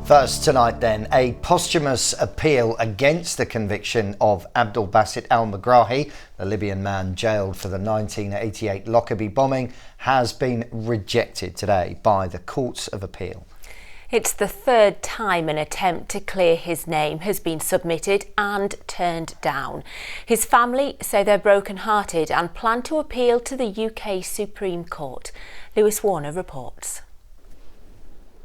First tonight then, a posthumous appeal against the conviction of Abdelbaset al-Megrahi, the Libyan man jailed for the 1988 Lockerbie bombing, has been rejected today by the Courts of Appeal. It's the third time an attempt to clear his name has been submitted and turned down. His family say they're broken-hearted and plan to appeal to the UK Supreme Court. Lewis Warner reports.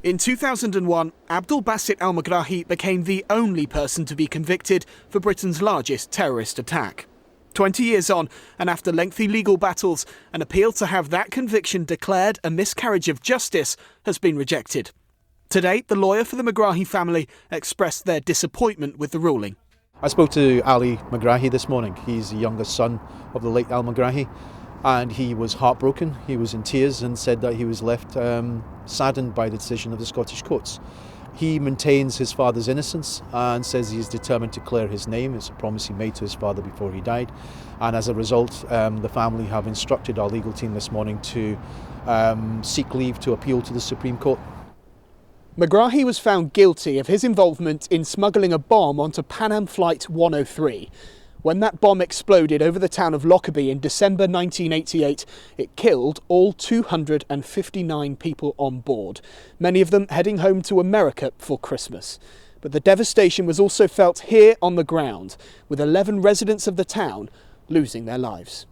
In 2001, Abdelbaset al-Megrahi became the only person to be convicted for Britain's largest terrorist attack. 20 years on, and after lengthy legal battles, an appeal to have that conviction declared a miscarriage of justice has been rejected. Today, the lawyer for the Megrahi family expressed their disappointment with the ruling. I spoke to al-Megrahi this morning. He's the youngest son of the late al-Megrahi, and he was heartbroken. He was in tears and said that he was left saddened by the decision of the Scottish courts. He maintains his father's innocence and says he is determined to clear his name. It's a promise he made to his father before he died. And as a result, the family have instructed our legal team this morning to seek leave to appeal to the Supreme Court. Megrahi was found guilty of his involvement in smuggling a bomb onto Pan Am Flight 103. When that bomb exploded over the town of Lockerbie in December 1988, it killed all 259 people on board, many of them heading home to America for Christmas. But the devastation was also felt here on the ground, with 11 residents of the town losing their lives.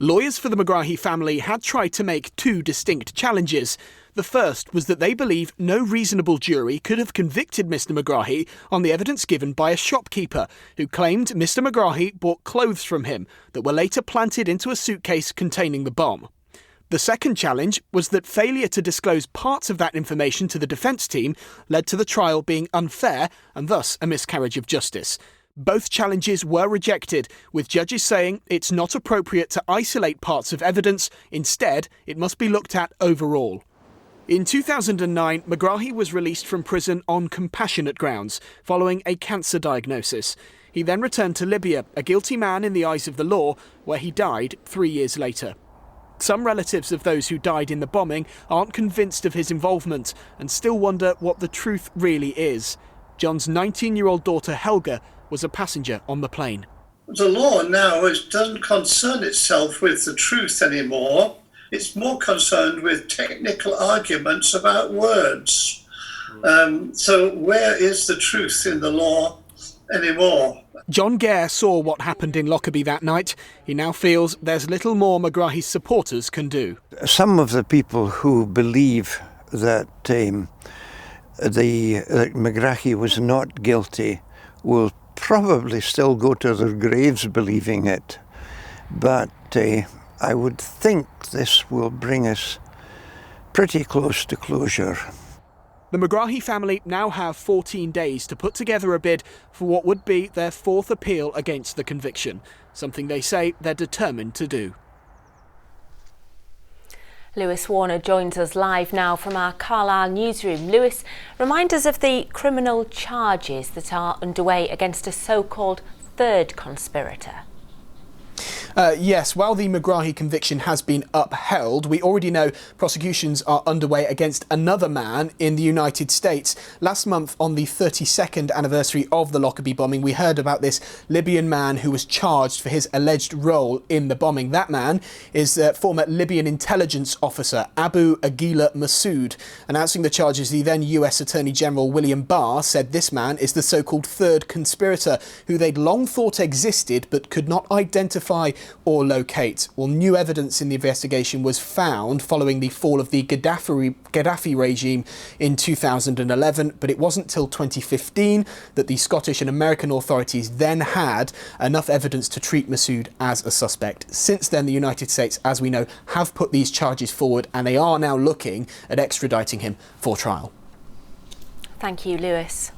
Lawyers for the Megrahi family had tried to make two distinct challenges. The first was that they believe no reasonable jury could have convicted Mr Megrahi on the evidence given by a shopkeeper who claimed Mr Megrahi bought clothes from him that were later planted into a suitcase containing the bomb. The second challenge was that failure to disclose parts of that information to the defence team led to the trial being unfair and thus a miscarriage of justice. Both challenges were rejected, with judges saying it's not appropriate to isolate parts of evidence. Instead, it must be looked at overall. In 2009, Megrahi was released from prison on compassionate grounds, following a cancer diagnosis. He then returned to Libya, a guilty man in the eyes of the law, where he died 3 years later. Some relatives of those who died in the bombing aren't convinced of his involvement and still wonder what the truth really is. John's 19-year-old daughter Helga was a passenger on the plane. The law now doesn't concern itself with the truth anymore. It's more concerned with technical arguments about words. So where is the truth in the law anymore? John Gare saw what happened in Lockerbie that night. He now feels there's little more Megrahi's supporters can do. Some of the people who believe that Megrahi was not guilty will probably still go to their graves believing it. But I would think this will bring us pretty close to closure. The Megrahi family now have 14 days to put together a bid for what would be their fourth appeal against the conviction, something they say they're determined to do. Lewis Warner joins us live now from our Carlisle newsroom. Lewis, remind us of the criminal charges that are underway against a so-called third conspirator. Yes, while the Megrahi conviction has been upheld, we already know prosecutions are underway against another man in the United States. Last month, on the 32nd anniversary of the Lockerbie bombing, we heard about this Libyan man who was charged for his alleged role in the bombing. That man is former Libyan intelligence officer Abu Aguila Massoud. Announcing the charges, the then US Attorney General William Barr said this man is the so-called third conspirator who they'd long thought existed but could not identify or locate. Well, new evidence in the investigation was found following the fall of the Gaddafi regime in 2011, but it wasn't till 2015 that the Scottish and American authorities then had enough evidence to treat Massoud as a suspect. Since then, the United States, as we know, have put these charges forward and they are now looking at extraditing him for trial. Thank you, Lewis.